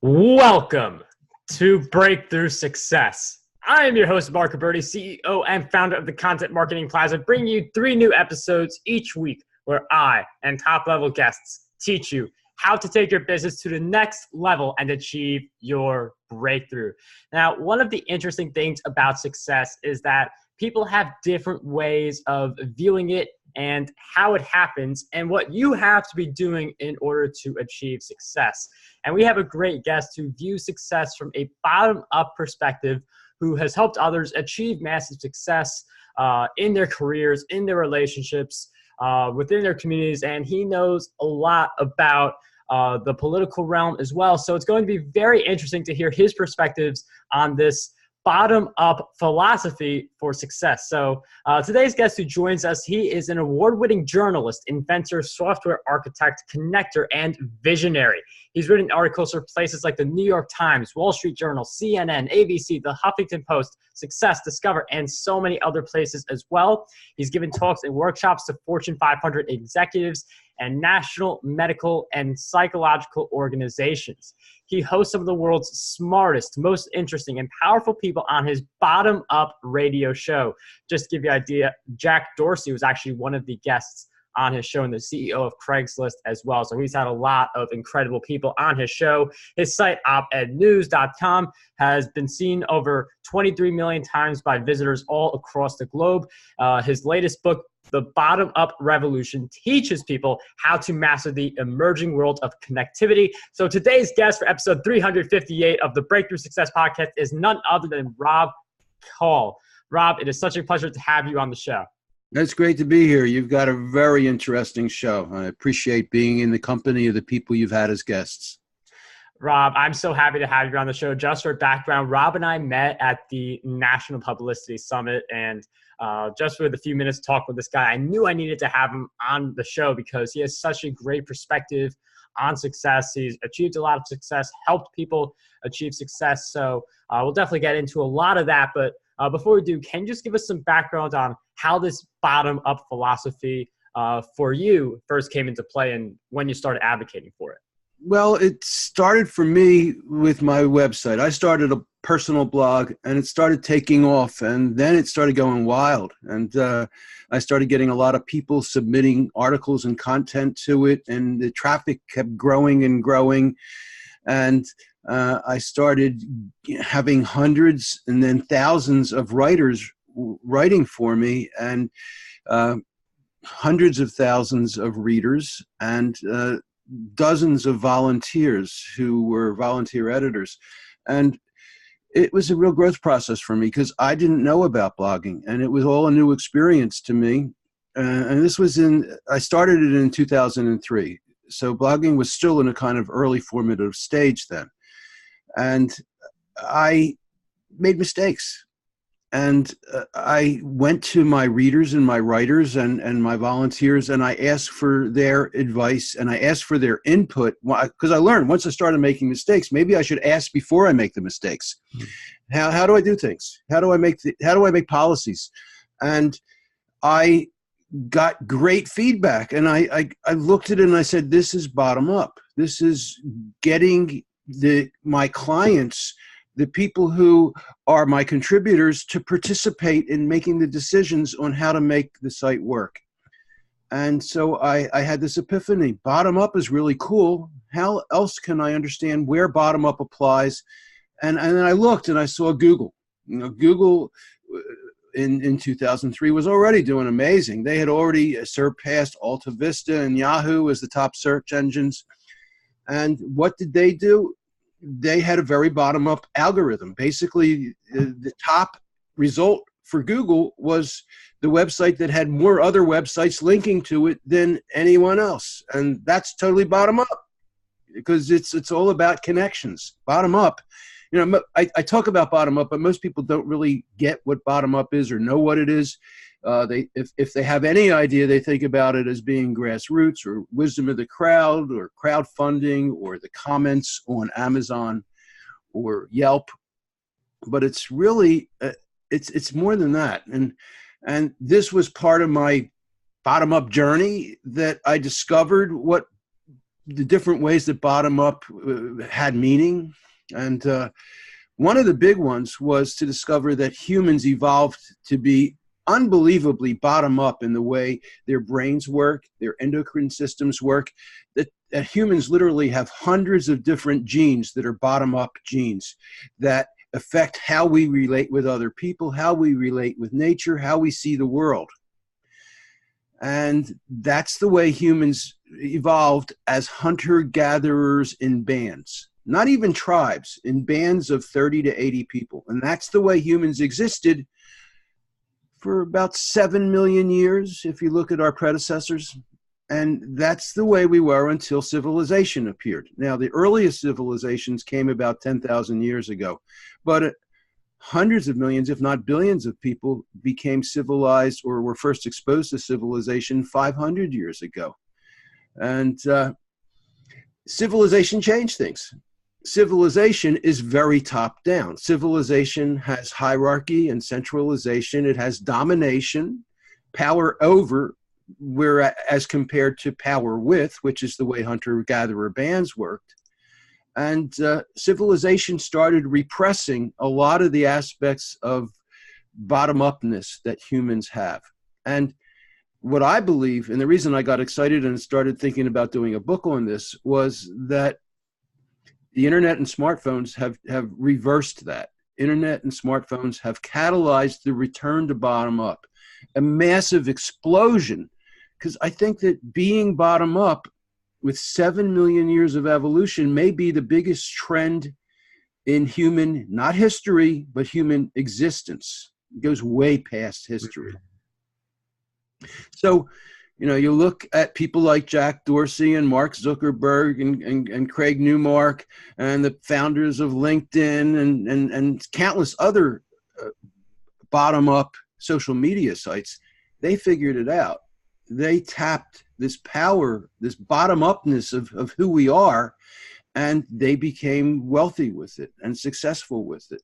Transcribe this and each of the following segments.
Welcome to Breakthrough Success. I am your host, Marc, Guberti, CEO and founder of the Content Marketing Plaza, bringing you 3 new episodes each week where I and top-level guests teach you how to take your business to the next level and achieve your breakthrough. Now, one of the interesting things about success is that people have different ways of viewing it and how it happens and what you have to be doing in order to achieve success. And we have a great guest who views success from a bottom-up perspective, who has helped others achieve massive success in their careers, in their relationships, within their communities, and he knows a lot about the political realm as well. So it's going to be very interesting to hear his perspectives on this bottom-up philosophy for success. So today's guest who joins us, he is an award-winning journalist, inventor, software architect, connector, and visionary. He's written articles for places like the New York Times, Wall Street Journal, CNN, ABC, the Huffington Post, Success, Discover, and so many other places as well. He's given talks and workshops to Fortune 500 executives and national medical and psychological organizations. He hosts some of the world's smartest, most interesting, and powerful people on his Bottom-Up radio show. Just to give you an idea, Jack Dorsey was actually one of the guests on his show and the CEO of Craigslist as well. So he's had a lot of incredible people on his show. His site, opednews.com, has been seen over 23 million times by visitors all across the globe. His latest book, The Bottom-Up Revolution, teaches people how to master the emerging world of connectivity. So today's guest for episode 358 of the Breakthrough Success Podcast is none other than Rob Kall. Rob, it is such a pleasure to have you on the show. It's great to be here. You've got a very interesting show. I appreciate being in the company of the people you've had as guests. Rob, I'm so happy to have you on the show. Just for background, Rob and I met at the National Publicity Summit, and just with a few minutes to talk with this guy, I knew I needed to have him on the show because he has such a great perspective on success. He's achieved a lot of success, helped people achieve success. So we'll definitely get into a lot of that. But before we do, can you just give us some background on how this bottom-up philosophy for you first came into play and when you started advocating for it? Well, it started for me with my website. I started a personal blog, and it started taking off, and then it started going wild. And I started getting a lot of people submitting articles and content to it, and the traffic kept growing and growing. And I started having hundreds and then thousands of writers writing for me, and hundreds of thousands of readers, and dozens of volunteers who were volunteer editors. And it was a real growth process for me because I didn't know about blogging, and it was all a new experience to me. And this was I started it in 2003. So blogging was still in a kind of early formative stage then. And I made mistakes. And I went to my readers and my writers and my volunteers, and I asked for their advice and I asked for their input, because I learned once I started making mistakes, maybe I should ask before I make the mistakes. How do I do things? How do I make policies? And I got great feedback, and I looked at it and I said, this is bottom up. This is getting my clients, the people who are my contributors, to participate in making the decisions on how to make the site work. And so I had this epiphany. Bottom up is really cool. How else can I understand where bottom up applies? And then I looked and I saw Google. Google in 2003 was already doing amazing. They had already surpassed Alta Vista and Yahoo as the top search engines. And what did they do? They had a very bottom-up algorithm. Basically, the top result for Google was the website that had more other websites linking to it than anyone else. And that's totally bottom-up because it's all about connections. Bottom-up, I talk about bottom-up, but most people don't really get what bottom-up is or know what it is. If they have any idea, they think about it as being grassroots or wisdom of the crowd or crowdfunding or the comments on Amazon or Yelp. But it's really, it's more than that. And this was part of my bottom-up journey that I discovered what the different ways that bottom up had meaning. And one of the big ones was to discover that humans evolved to be unbelievably bottom up in the way their brains work, their endocrine systems work, that humans literally have hundreds of different genes that are bottom up genes that affect how we relate with other people, how we relate with nature, how we see the world. And that's the way humans evolved, as hunter-gatherers in bands, not even tribes, in bands of 30 to 80 people. And that's the way humans existed for about 7 million years, if you look at our predecessors. And that's the way we were until civilization appeared. Now, the earliest civilizations came about 10,000 years ago, but hundreds of millions, if not billions of people became civilized or were first exposed to civilization 500 years ago. And civilization changed things. Civilization is very top down. Civilization has hierarchy and centralization. It has domination, power over, where as compared to power with, which is the way hunter-gatherer bands worked. And civilization started repressing a lot of the aspects of bottom-upness that humans have. And what I believe, and the reason I got excited and started thinking about doing a book on this, was that the internet and smartphones have reversed that. Internet and smartphones have catalyzed the return to bottom up, a massive explosion. Because I think that being bottom up with 7 million years of evolution may be the biggest trend in human, not history, but human existence. It goes way past history. So, you know, you look at people like Jack Dorsey and Mark Zuckerberg and Craig Newmark and the founders of LinkedIn and countless other bottom-up social media sites. They figured it out. They tapped this power, this bottom-upness of who we are, and they became wealthy with it and successful with it.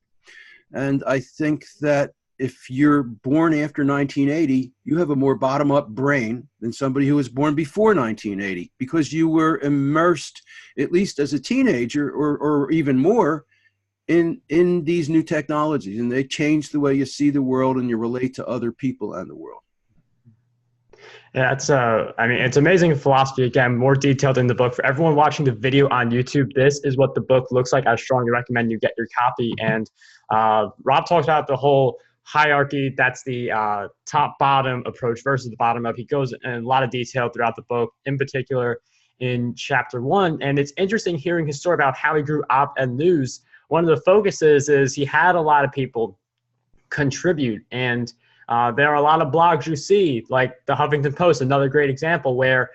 And I think that if you're born after 1980, you have a more bottom-up brain than somebody who was born before 1980, because you were immersed, at least as a teenager or even more, in these new technologies. And they change the way you see the world and you relate to other people and the world. Yeah, it's amazing philosophy. Again, more detailed in the book. For everyone watching the video on YouTube, this is what the book looks like. I strongly recommend you get your copy. And Rob talks about the whole hierarchy. That's the top-bottom approach versus the bottom-up. He goes in a lot of detail throughout the book, in particular in chapter 1. And it's interesting hearing his story about how he grew op-ed news. One of the focuses is he had a lot of people contribute, and there are a lot of blogs you see, like the Huffington Post, another great example where,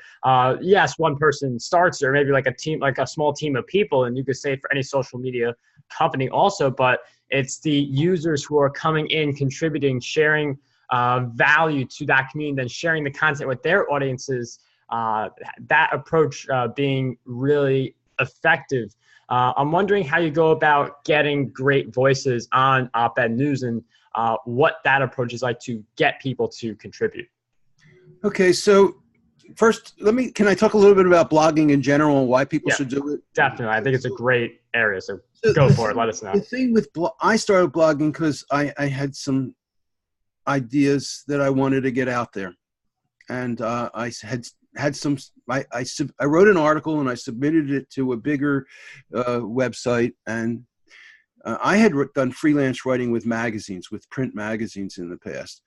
yes, one person starts, or maybe like a team, like a small team of people, and you could say for any social media company also, but it's the users who are coming in, contributing, sharing value to that community, then sharing the content with their audiences, that approach being really effective. I'm wondering how you go about getting great voices on op-ed news and what that approach is like to get people to contribute. Okay, so first, can I talk a little bit about blogging in general and why people should do it? Definitely. I think it's a great area, so go for it. Let us know. The thing with I started blogging because I had some ideas that I wanted to get out there. And I wrote an article and I submitted it to a bigger website, and I had done freelance writing with magazines, with print magazines in the past.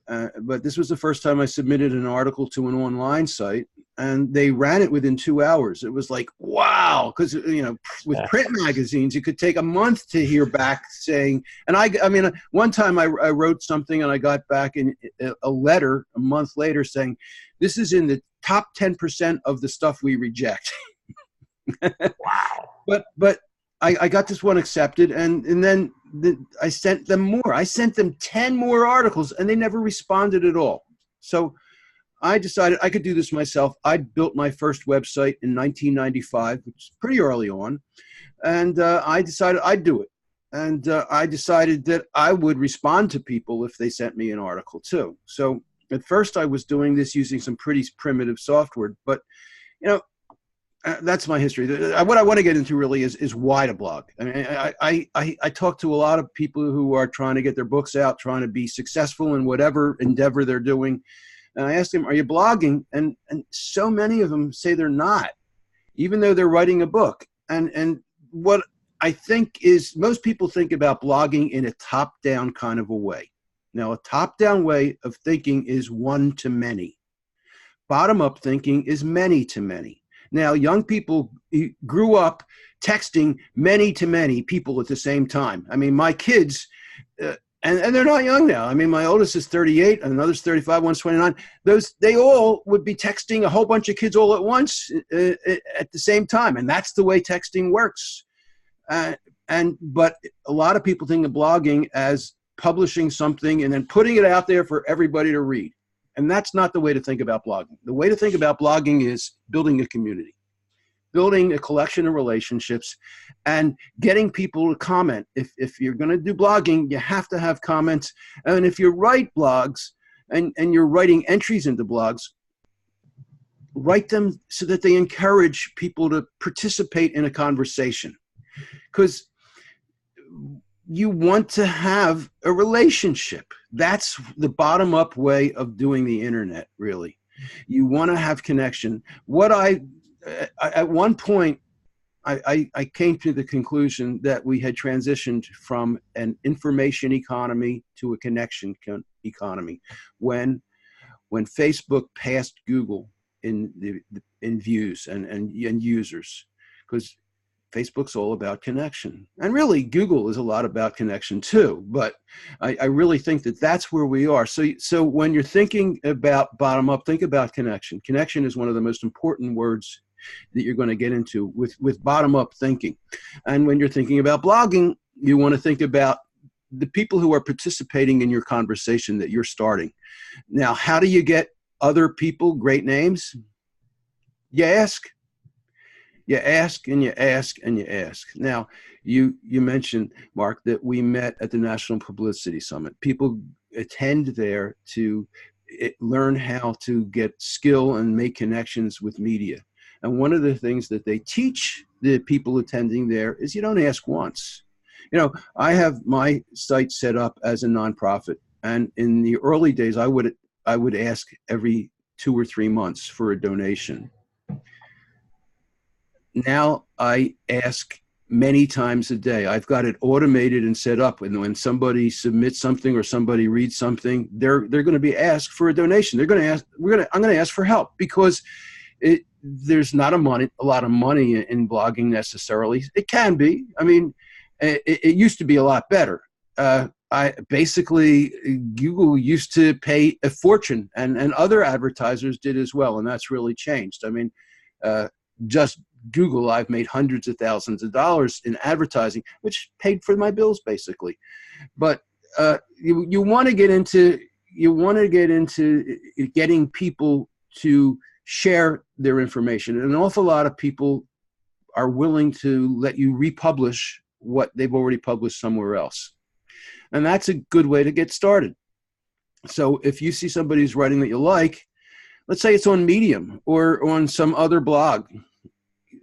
But this was the first time I submitted an article to an online site, and they ran it within 2 hours. It was like, wow, because, you know, with print magazines, it could take a month to hear back saying, and I mean, one time I wrote something and I got back in a letter a month later saying, this is in the top 10% of the stuff we reject. Wow. But I got this one accepted, and then I sent them more. I sent them 10 more articles, and they never responded at all. So I decided I could do this myself. I built my first website in 1995, which is pretty early on, and I decided I'd do it. And I decided that I would respond to people if they sent me an article too. So at first I was doing this using some pretty primitive software, but, you know, That's my history. What I want to get into really is why to blog. I mean, I talk to a lot of people who are trying to get their books out, trying to be successful in whatever endeavor they're doing. And I ask them, are you blogging? And so many of them say they're not, even though they're writing a book. And what I think is most people think about blogging in a top-down kind of a way. Now, a top-down way of thinking is one to many. Bottom-up thinking is many to many. Now, young people grew up texting many to many people at the same time. I mean, my kids, and they're not young now. I mean, my oldest is 38, and another's 35, one's 29. They all would be texting a whole bunch of kids all at once at the same time, and that's the way texting works. But a lot of people think of blogging as publishing something and then putting it out there for everybody to read. And that's not the way to think about blogging. The way to think about blogging is building a community, building a collection of relationships, and getting people to comment. If you're going to do blogging, you have to have comments. And if you write blogs and you're writing entries into blogs, write them so that they encourage people to participate in a conversation. Because you want to have a relationship. That's the bottom-up way of doing the internet, really. You want to have connection. At one point, I came to the conclusion that we had transitioned from an information economy to a connection economy when Facebook passed Google in views and users, because Facebook's all about connection. And really, Google is a lot about connection too. But I really think that that's where we are. So when you're thinking about bottom up, think about connection. Connection is one of the most important words that you're going to get into with bottom up thinking. And when you're thinking about blogging, you want to think about the people who are participating in your conversation that you're starting. Now, how do you get other people great names? You ask. You ask and you ask and you ask. Now, you mentioned, Mark, that we met at the National Publicity Summit. People attend there to learn how to get skill and make connections with media. And one of the things that they teach the people attending there is you don't ask once. You know, I have my site set up as a nonprofit, and in the early days, I would ask every 2 or 3 months for a donation. Now I ask many times a day. I've got it automated and set up. And when somebody submits something or somebody reads something, they're going to be asked for a donation. They're going to ask. I'm going to ask for help, because there's not a lot of money in blogging necessarily. It can be. I mean, it used to be a lot better. Google used to pay a fortune, and other advertisers did as well, and that's really changed. I mean, just Google, I've made hundreds of thousands of dollars in advertising, which paid for my bills basically. But you want to get into getting people to share their information. And an awful lot of people are willing to let you republish what they've already published somewhere else. And that's a good way to get started. So if you see somebody who's writing that you like, let's say it's on Medium or on some other blog,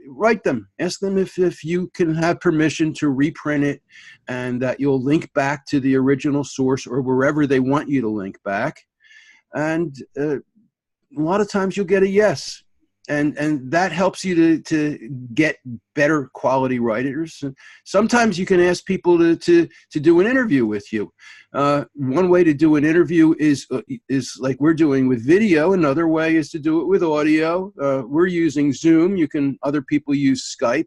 write them. Ask them if you can have permission to reprint it, and that you'll link back to the original source or wherever they want you to link back. And a lot of times you'll get a yes. And that helps you to get better quality writers. And sometimes you can ask people to do an interview with you. One way to do an interview is like we're doing with video. Another way is to do it with audio. We're using Zoom. Other people use Skype.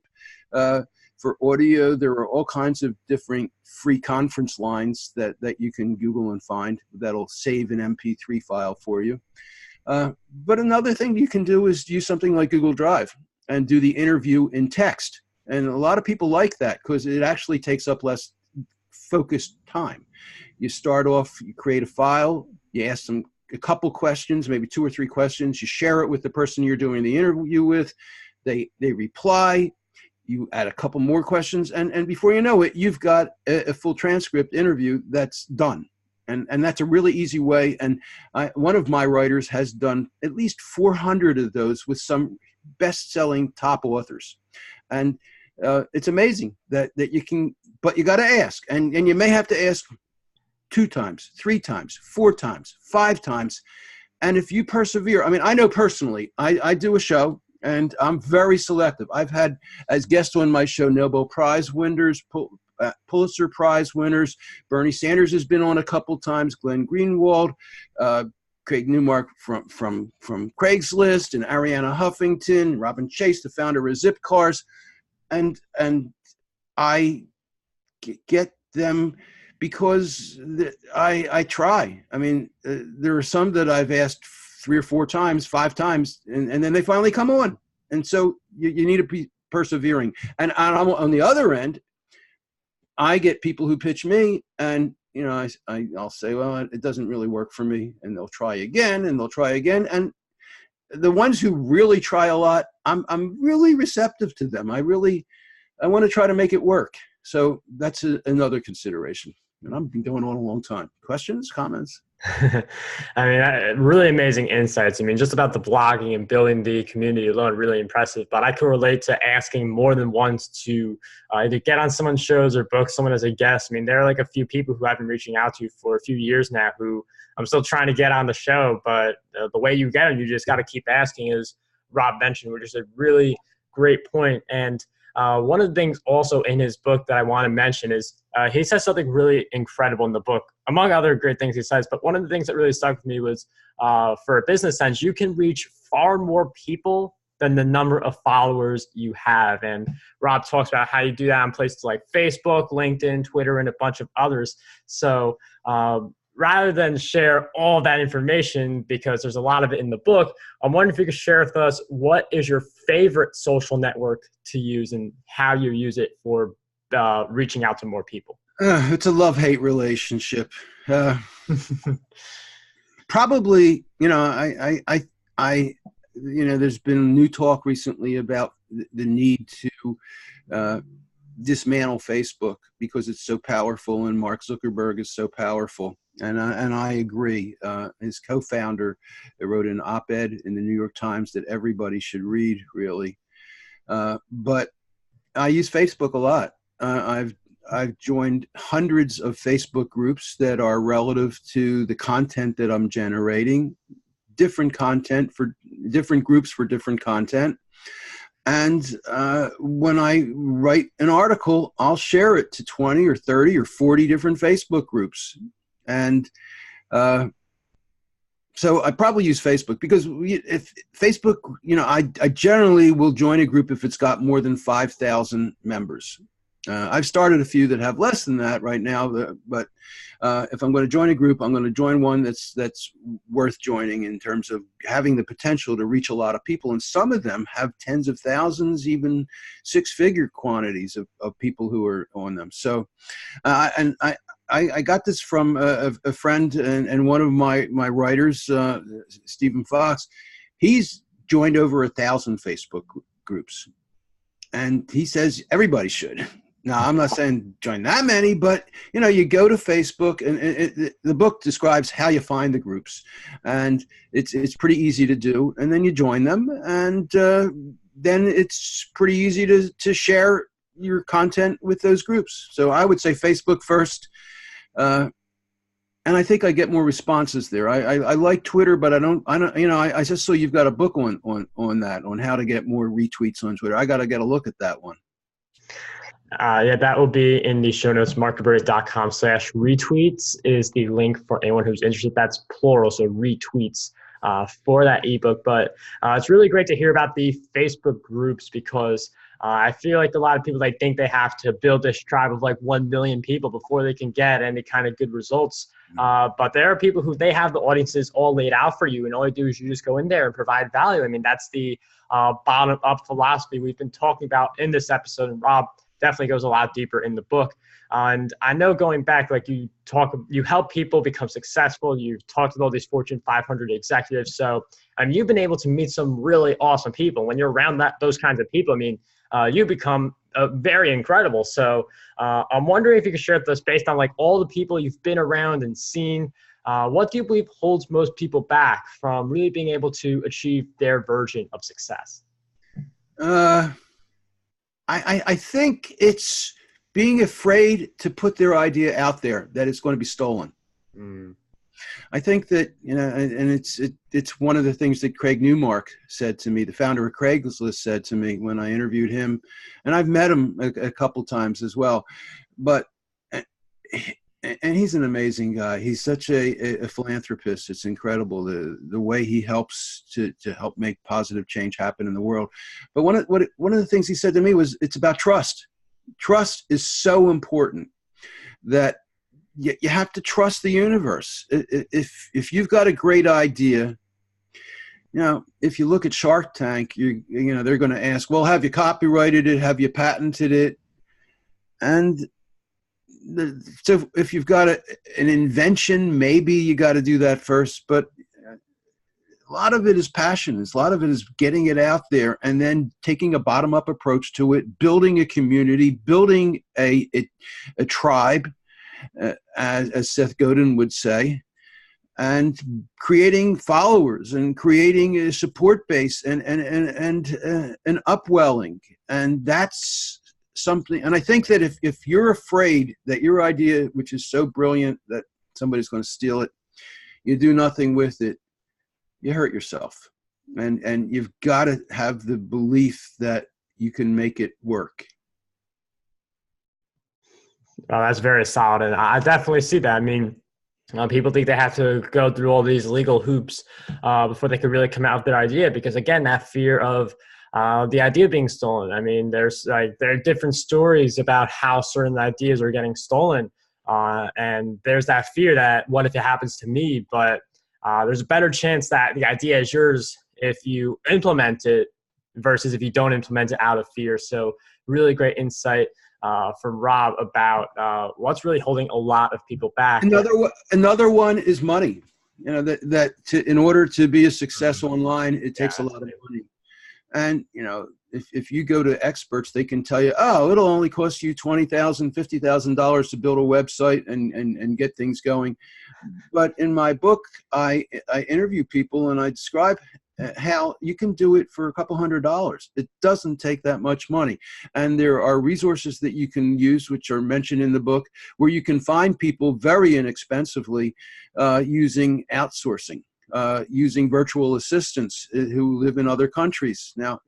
For audio, there are all kinds of different free conference lines that you can Google and find that'll save an MP3 file for you. But another thing you can do is use something like Google Drive and do the interview in text. And a lot of people like that because it actually takes up less focused time. You start off, you create a file, you ask them a couple questions, maybe 2 or 3 questions, you share it with the person you're doing the interview with, they reply, you add a couple more questions, and before you know it, you've got a full transcript interview that's done. And that's a really easy way. And one of my writers has done at least 400 of those with some best-selling top authors. And it's amazing that you can, but you got to ask. And you may have to ask 2 times, 3 times, 4 times, 5 times. And if you persevere, I mean, I know personally, I do a show, and I'm very selective. I've had as guests on my show Nobel Prize winners, Pulitzer Prize winners. Bernie Sanders has been on a couple times. Glenn Greenwald, Craig Newmark from Craigslist, and Arianna Huffington, Robin Chase, the founder of Zipcars, and I get them because I try. I mean, there are some that I've asked 3 or 4 times, 5 times, and then they finally come on. And so you need to be persevering. And I'm, on the other end, I get people who pitch me, and I'll say, well, it doesn't really work for me, and they'll try again, and they'll try again. And the ones who really try a lot, I'm really receptive to them. I want to try to make it work. So that's another consideration. And I've been going on a long time. Questions, comments? I mean, really amazing insights. I mean, just about the blogging and building the community alone, really impressive. But I can relate to asking more than once to either get on someone's shows or book someone as a guest. I mean, there are like a few people who I've been reaching out to for a few years now who I'm still trying to get on the show. But the way you get them, you just got to keep asking, as Rob mentioned, which is a really great point. And one of the things also in his book that I want to mention is he says something really incredible in the book, among other great things he says. But one of the things that really stuck with me was for a business sense, you can reach far more people than the number of followers you have. And Rob talks about how you do that on places like Facebook, LinkedIn, Twitter, and a bunch of others. So rather than share all that information, because there's a lot of it in the book, I'm wondering if you could share with us what is your favorite social network to use and how you use it for reaching out to more people. It's a love-hate relationship. Probably, there's been new talk recently about the need to dismantle Facebook because it's so powerful, and Mark Zuckerberg is so powerful. And I agree. His co-founder wrote an op-ed in the New York Times that everybody should read, really. But I use Facebook a lot. I've joined hundreds of Facebook groups that are relative to the content that I'm generating, different content for different groups for different content. And when I write an article, I'll share it to 20 or 30 or 40 different Facebook groups. And so I probably use Facebook because if Facebook, I generally will join a group if it's got more than 5,000 members. I've started a few that have less than that right now, but if I'm going to join a group, I'm going to join one that's worth joining in terms of having the potential to reach a lot of people. And some of them have tens of thousands, even 6-figure quantities of people who are on them. So, and I got this from a friend and one of my writers, Stephen Fox. He's joined over 1,000 Facebook groups, and he says everybody should. Now, I'm not saying join that many, but you go to Facebook, and the book describes how you find the groups, and it's pretty easy to do. And then you join them, and then it's pretty easy to share your content with those groups. So I would say Facebook first, and I think I get more responses there. I like Twitter, but I don't. I just saw you've got a book on that, on how to get more retweets on Twitter. I got to get a look at that one. Yeah, that will be in the show notes. markguberti.com/retweets is the link for anyone who's interested. That's plural, so retweets for that ebook. But it's really great to hear about the Facebook groups because I feel like a lot of people, they think they have to build this tribe of like 1 million people before they can get any kind of good results. But there are people who they have the audiences all laid out for you, and all you do is you just go in there and provide value. I mean, that's the bottom-up philosophy we've been talking about in this episode, and Rob definitely goes a lot deeper in the book. And I know going back, like you help people become successful. You've talked with all these Fortune 500 executives. So you've been able to meet some really awesome people. When you're around those kinds of people, I mean, you become very incredible. So I'm wondering if you could share with us, based on like all the people you've been around and seen, what do you believe holds most people back from really being able to achieve their version of success? Uh, I think it's being afraid to put their idea out there that it's going to be stolen. Mm. I think that, and it's one of the things that Craig Newmark said to me, the founder of Craigslist said to me when I interviewed him, and I've met him a couple times as well, but, and he's an amazing guy. He's such a philanthropist. It's incredible the way he helps to help make positive change happen in the world. But one of the things he said to me was, it's about trust. Trust is so important that you have to trust the universe. If you've got a great idea, if you look at Shark Tank, they're going to ask, well, have you copyrighted it? Have you patented it? And so if you've got an invention, maybe you got to do that first. But a lot of it is passion. A lot of it is getting it out there and then taking a bottom-up approach to it, building a community, building a tribe, as Seth Godin would say, and creating followers and creating a support base and an upwelling. And that's something. And I think that if you're afraid that your idea, which is so brilliant that somebody's going to steal it, you do nothing with it, you hurt yourself. And you've got to have the belief that you can make it work. Oh, that's very solid. And I definitely see that. I mean, people think they have to go through all these legal hoops before they can really come out with their idea. Because again, that fear of the idea being stolen. I mean, there are different stories about how certain ideas are getting stolen. And there's that fear that what if it happens to me? But there's a better chance that the idea is yours if you implement it versus if you don't implement it out of fear. So really great insight from Rob about what's really holding a lot of people back. Another one is money. In order to be a success online, it takes a lot of money. And, if you go to experts, they can tell you, oh, it'll only cost you $20,000, $50,000 to build a website and get things going. But in my book, I interview people and I describe how you can do it for a couple $100. It doesn't take that much money. And there are resources that you can use, which are mentioned in the book, where you can find people very inexpensively using outsourcing. Using virtual assistants who live in other countries. Now,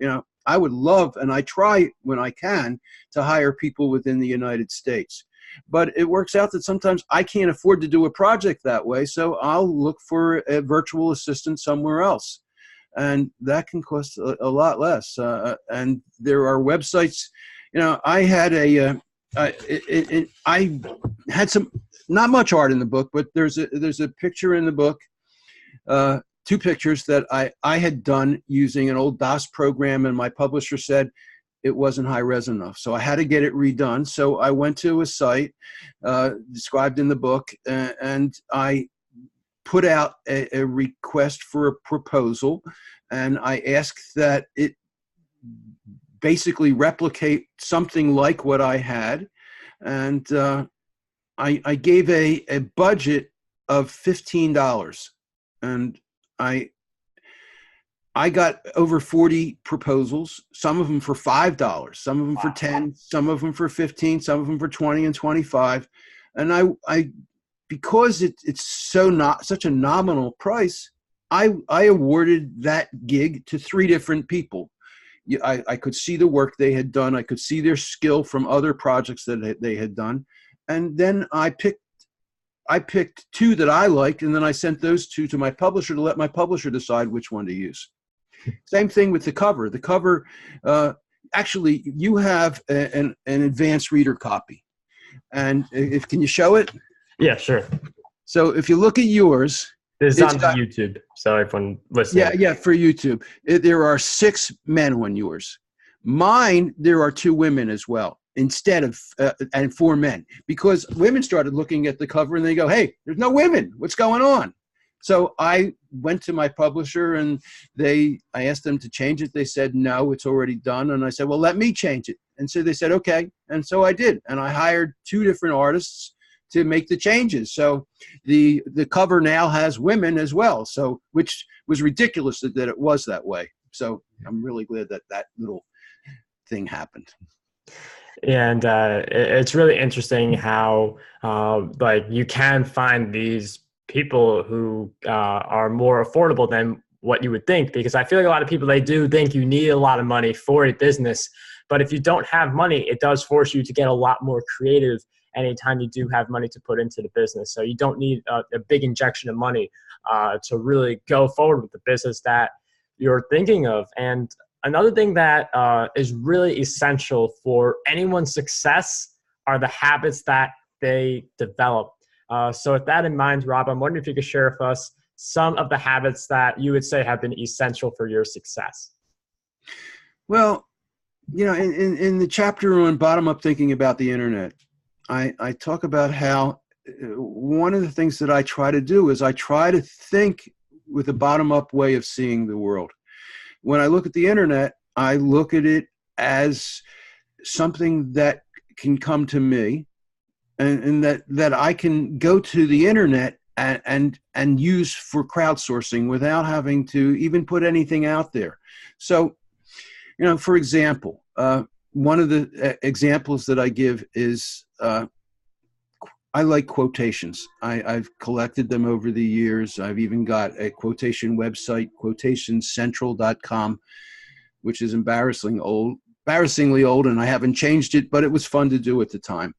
I would love, and I try when I can, to hire people within the United States. But it works out that sometimes I can't afford to do a project that way, so I'll look for a virtual assistant somewhere else. And that can cost a lot less. And there are websites, I had I had some, not much art in the book, but there's a picture in the book, two pictures that I had done using an old DOS program, and my publisher said it wasn't high res enough. So I had to get it redone. So I went to a site described in the book, and I put out a request for a proposal, and I asked that it basically replicate something like what I had. And I gave a budget of $15. And I got over 40 proposals, some of them for $5, some of them for 10, some of them for 15, some of them for 20 and 25. And I because it's such a nominal price, I awarded that gig to 3 different people. I could see the work they had done. I could see their skill from other projects that they had done. And then I picked 2 that I liked, and then I sent those 2 to my publisher to let my publisher decide which one to use. Same thing with the cover. The cover, actually, you have an advanced reader copy. And can you show it? Yeah, sure. So if you look at yours. This is on YouTube, so everyone listening. Yeah, for YouTube. There are 6 men on yours. Mine, there are 2 women as well, instead of and 4 men, because women started looking at the cover and they go, hey, there's no women, what's going on? So I went to my publisher and I asked them to change it. They said, no, it's already done. And I said, well, let me change it. And so they said, okay. And so I did. And I hired 2 different artists to make the changes. So the cover now has women as well. So, which was ridiculous that it was that way. So I'm really glad that little thing happened. And it's really interesting how like you can find these people who are more affordable than what you would think, because I feel like a lot of people, they do think you need a lot of money for a business, but if you don't have money, it does force you to get a lot more creative anytime you do have money to put into the business. So you don't need a big injection of money to really go forward with the business that you're thinking of. And another thing that is really essential for anyone's success are the habits that they develop. So with that in mind, Rob, I'm wondering if you could share with us some of the habits that you would say have been essential for your success. Well, in the chapter on bottom-up thinking about the internet, I talk about how one of the things that I try to do is I try to think with a bottom-up way of seeing the world. When I look at the internet, I look at it as something that can come to me, and that I can go to the internet and use for crowdsourcing without having to even put anything out there. So, for example, one of the examples that I give is I like quotations. I've collected them over the years. I've even got a quotation website, quotationscentral.com, which is embarrassingly old, and I haven't changed it, but it was fun to do at the time.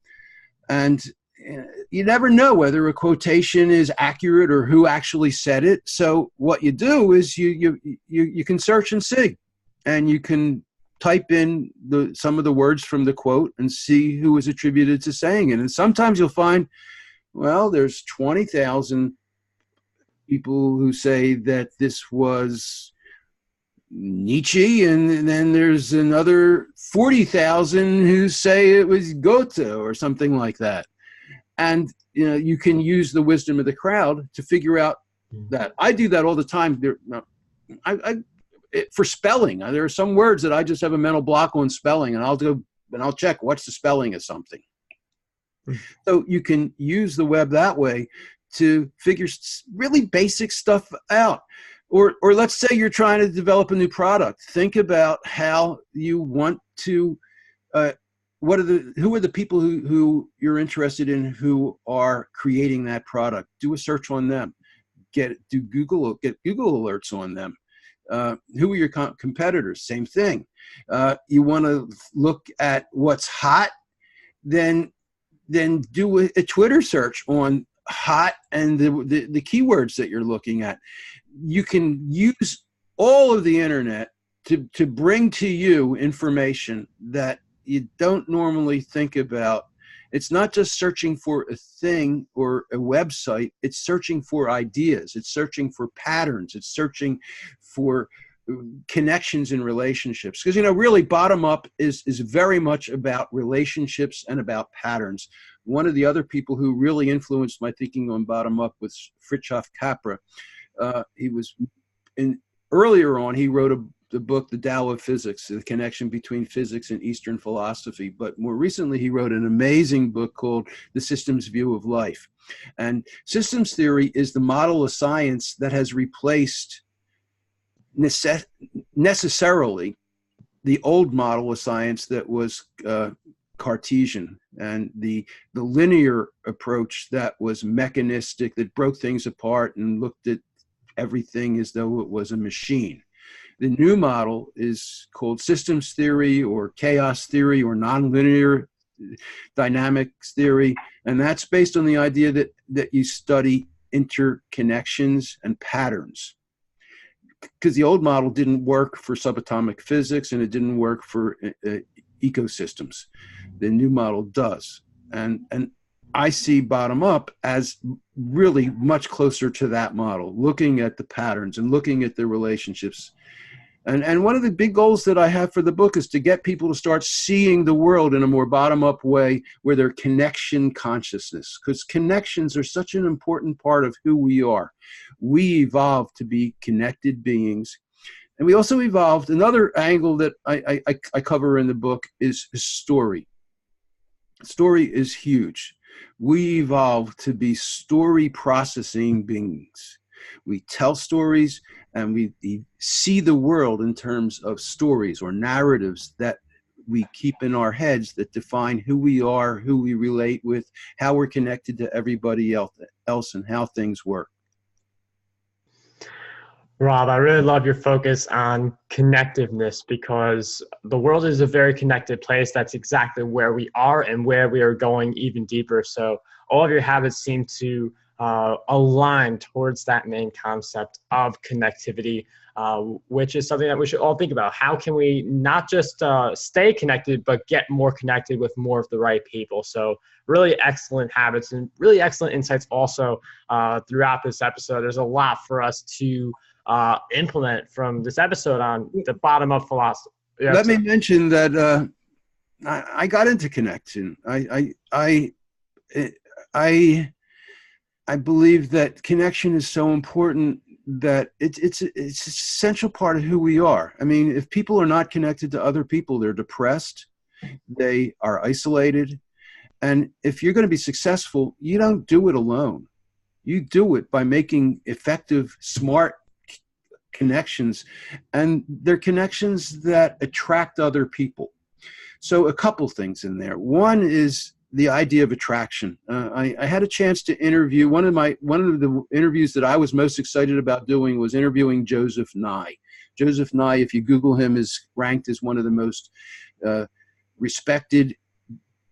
And you never know whether a quotation is accurate or who actually said it. So what you do is you can search and see, and you can type in some of the words from the quote and see who is attributed to saying it. And sometimes you'll find, well, there's 20,000 people who say that this was Nietzsche, and then there's another 40,000 who say it was Goethe or something like that. And you can use the wisdom of the crowd to figure out that. I do that all the time. For spelling, there are some words that I just have a mental block on spelling, and I'll go and I'll check what's the spelling of something. So you can use the web that way to figure really basic stuff out. Or let's say you're trying to develop a new product. Think about how you want to, who are the people who you're interested in who are creating that product? Do a search on them. Get Google alerts on them. Who are your competitors? Same thing. You want to look at what's hot, then do a Twitter search on hot and the keywords that you're looking at. You can use all of the internet to bring to you information that you don't normally think about. It's not just searching for a thing or a website. It's searching for ideas. It's searching for patterns. It's searching for connections and relationships. Because, really, bottom up is very much about relationships and about patterns. One of the other people who really influenced my thinking on bottom up was Fritjof Capra. Earlier on, he wrote the book, The Tao of Physics, the connection between physics and Eastern philosophy. But more recently, he wrote an amazing book called The Systems View of Life. And systems theory is the model of science that has replaced necessarily the old model of science that was Cartesian, and the linear approach that was mechanistic, that broke things apart and looked at everything as though it was a machine. The new model is called systems theory or chaos theory or nonlinear dynamics theory, and that's based on the idea that you study interconnections and patterns. Because the old model didn't work for subatomic physics and it didn't work for ecosystems. The new model does. And I see bottom up as really much closer to that model, looking at the patterns and looking at the relationships. And one of the big goals that I have for the book is to get people to start seeing the world in a more bottom-up way, where they're connection consciousness, because connections are such an important part of who we are. We evolved to be connected beings. And we also evolved, another angle that I cover in the book is story. Story is huge. We evolved to be story processing beings. We tell stories and we see the world in terms of stories or narratives that we keep in our heads that define who we are, who we relate with, how we're connected to everybody else and how things work. Rob, I really love your focus on connectiveness because the world is a very connected place. That's exactly where we are and where we are going even deeper. So all of your habits seem to align towards that main concept of connectivity, which is something that we should all think about. How can we not just stay connected, but get more connected with more of the right people? So really excellent habits and really excellent insights also throughout this episode. There's a lot for us to implement from this episode on the bottom-up philosophy. Yeah, let me mention that I got into connection. I believe that connection is so important that it's an essential part of who we are. I mean, if people are not connected to other people, they're depressed, they are isolated, and if you're going to be successful, you don't do it alone. You do it by making effective, smart connections, and they're connections that attract other people. So a couple things in there. One is the idea of attraction. I had a chance to interview one of the interviews that I was most excited about doing was interviewing Joseph Nye. Joseph Nye, if you Google him, is ranked as one of the most respected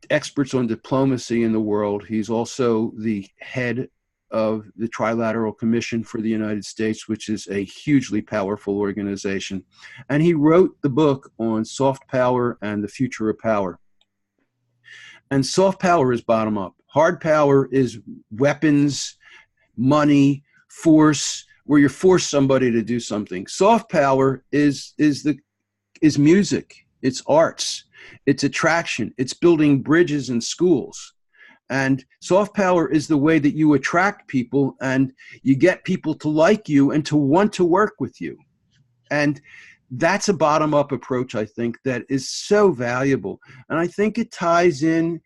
experts on diplomacy in the world. He's also the head of the Trilateral Commission for the United States, which is a hugely powerful organization. And he wrote the book on soft power and the future of power. And soft power is bottom up. Hard power is weapons, money, force, where you force somebody to do something. Soft power is music, it's arts, it's attraction, it's building bridges and schools. And soft power is the way that you attract people and you get people to like you and to want to work with you. And that's a bottom-up approach, I think, that is so valuable. And I think it ties in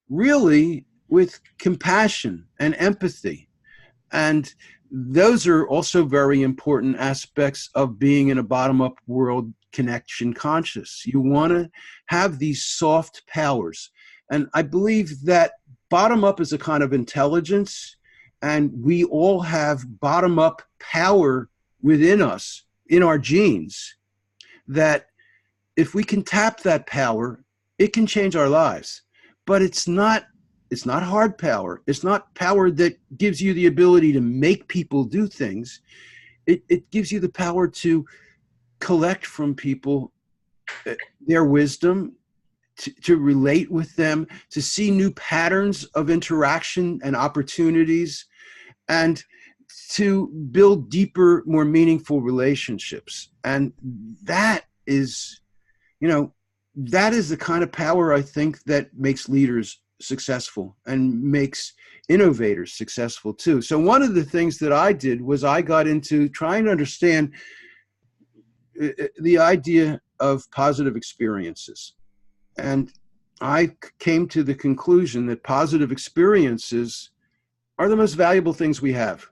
really with compassion and empathy. And those are also very important aspects of being in a bottom-up world connection conscious. You want to have these soft powers. And I believe that bottom-up is a kind of intelligence, and we all have bottom-up power within us, in our genes, that if we can tap that power, it can change our lives. But it's not hard power. It's not power that gives you the ability to make people do things. It gives you the power to collect from people their wisdom, to relate with them, to see new patterns of interaction and opportunities, and to build deeper, more meaningful relationships. And that is, that is the kind of power I think that makes leaders successful and makes innovators successful too. So one of the things that I did was I got into trying to understand the idea of positive experiences. And I came to the conclusion that positive experiences are the most valuable things we have.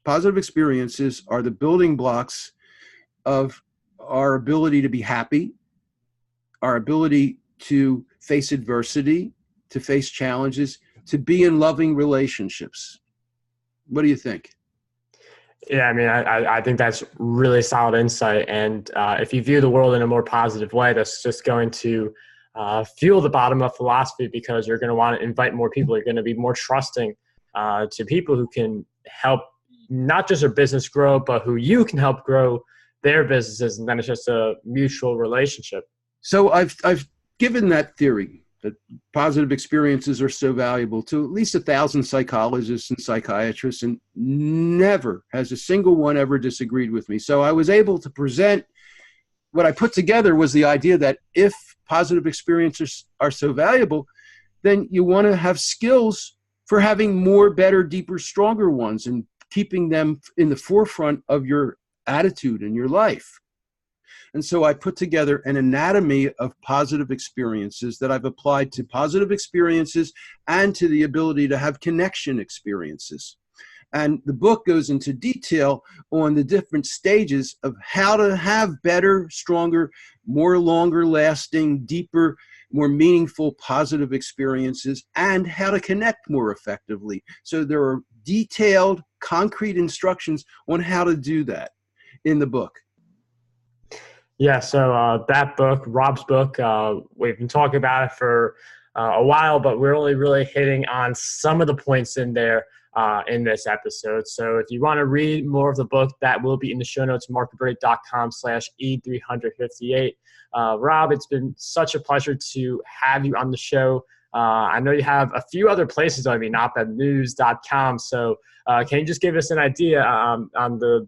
Positive experiences are the building blocks of our ability to be happy, our ability to face adversity, to face challenges, to be in loving relationships. What do you think? Yeah, I mean, I think that's really solid insight. And if you view the world in a more positive way, that's just going to fuel the bottom-up philosophy, because you're going to want to invite more people. You're going to be more trusting to people who can help not just their business grow, but who you can help grow their businesses. And then it's just a mutual relationship. So I've given that theory that positive experiences are so valuable to at least 1,000 psychologists and psychiatrists, and never has a single one ever disagreed with me. So I was able to present what I put together was the idea that if positive experiences are so valuable, then you want to have skills for having more, better, deeper, stronger ones and keeping them in the forefront of your attitude and your life. And so I put together an anatomy of positive experiences that I've applied to positive experiences and to the ability to have connection experiences. And the book goes into detail on the different stages of how to have better, stronger, more longer lasting, deeper, more meaningful, positive experiences, and how to connect more effectively. So there are detailed, concrete instructions on how to do that in the book. Yeah, so that book, Rob's book, we've been talking about it for a while, but we're only really hitting on some of the points in there in this episode. So if you want to read more of the book, that will be in the show notes, marcguberti.com/E358. Rob, it's been such a pleasure to have you on the show. I know you have a few other places, opednews.com. So can you just give us an idea on the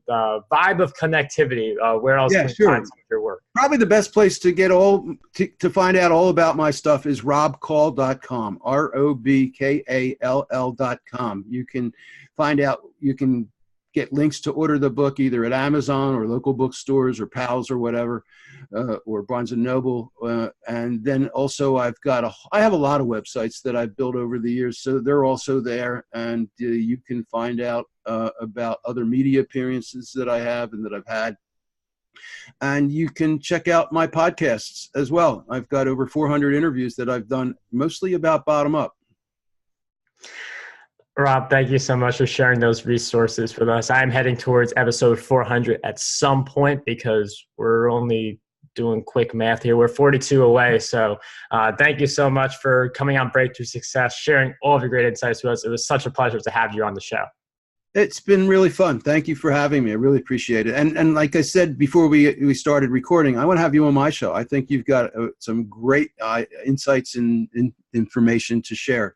vibe of connectivity? Where else can we find some of your work? Probably the best place to get to find out all about my stuff is robkall.com, ROBKALL.com. You can find out, you can get links to order the book either at Amazon or local bookstores or Pals or whatever, or Barnes and Noble. And then also I have a lot of websites that I've built over the years, so they're also there. And you can find out about other media appearances that I have and that I've had. And you can check out my podcasts as well. I've got over 400 interviews that I've done, mostly about Bottomup. Rob, thank you so much for sharing those resources with us. I'm heading towards episode 400 at some point because we're only doing quick math here. We're 42 away. So thank you so much for coming on Breakthrough Success, sharing all of your great insights with us. It was such a pleasure to have you on the show. It's been really fun. Thank you for having me. I really appreciate it. And like I said before we started recording, I want to have you on my show. I think you've got some great insights and information to share.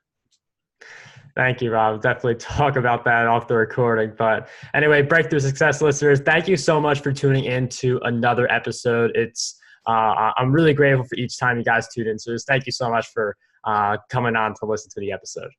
Thank you, Rob. Definitely talk about that off the recording. But anyway, Breakthrough Success listeners, thank you so much for tuning in to another episode. I'm really grateful for each time you guys tune in. So just thank you so much for coming on to listen to the episode.